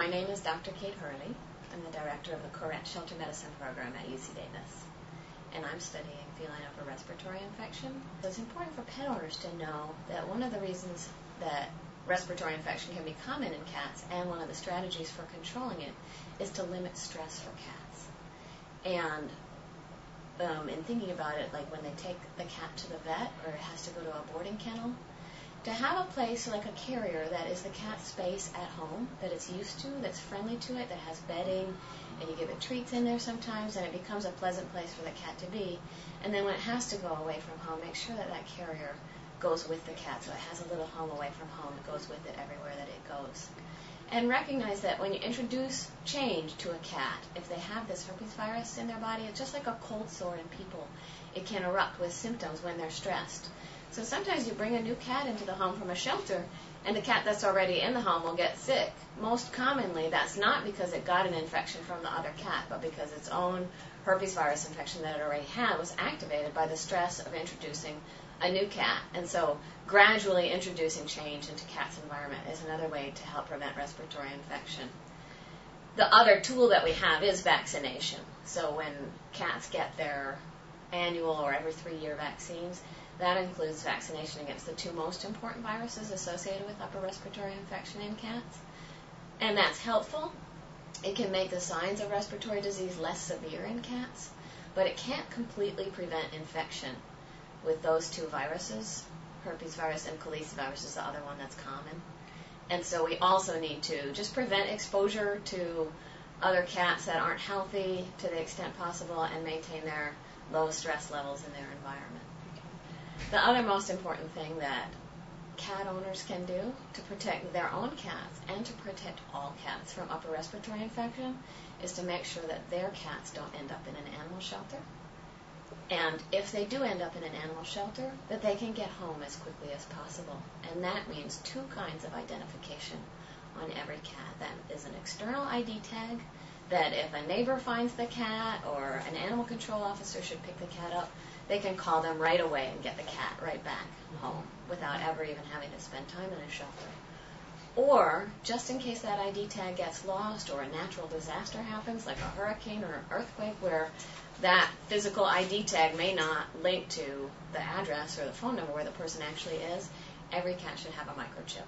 My name is Dr. Kate Hurley. I'm the director of the Correct Shelter Medicine program at UC Davis, and I'm studying feline upper respiratory infection. It's important for pet owners to know that one of the reasons that respiratory infection can be common in cats, and one of the strategies for controlling it, is to limit stress for cats. And in thinking about it, like when they take the cat to the vet or it has to go to a boarding kennel, to have a place like a carrier that is the cat's space at home, that it's used to, that's friendly to it, that has bedding, and you give it treats in there sometimes, and it becomes a pleasant place for the cat to be. And then when it has to go away from home, make sure that that carrier goes with the cat, so it has a little home away from home. It goes with it everywhere that it goes. And recognize that when you introduce change to a cat, if they have this herpes virus in their body, it's just like a cold sore in people. It can erupt with symptoms when they're stressed. So sometimes you bring a new cat into the home from a shelter, and the cat that's already in the home will get sick. Most commonly, that's not because it got an infection from the other cat, but because its own herpes virus infection that it already had was activated by the stress of introducing a new cat. And so gradually introducing change into cat's environment is another way to help prevent respiratory infection. The other tool that we have is vaccination. So when cats get their annual or every 3-year vaccines, that includes vaccination against the 2 most important viruses associated with upper respiratory infection in cats. And that's helpful. It can make the signs of respiratory disease less severe in cats, but it can't completely prevent infection with those 2 viruses. Herpes virus and calicivirus is the other one that's common. And so we also need to just prevent exposure to other cats that aren't healthy to the extent possible and maintain their low stress levels in their environment. The other most important thing that cat owners can do to protect their own cats and to protect all cats from upper respiratory infection is to make sure that their cats don't end up in an animal shelter. And if they do end up in an animal shelter, that they can get home as quickly as possible. And that means 2 kinds of identification on every cat. That is an external ID tag, that if a neighbor finds the cat or an animal control officer should pick the cat up, they can call them right away and get the cat right back home without ever even having to spend time in a shelter. Or, just in case that ID tag gets lost or a natural disaster happens, like a hurricane or an earthquake, where that physical ID tag may not link to the address or the phone number where the person actually is, every cat should have a microchip.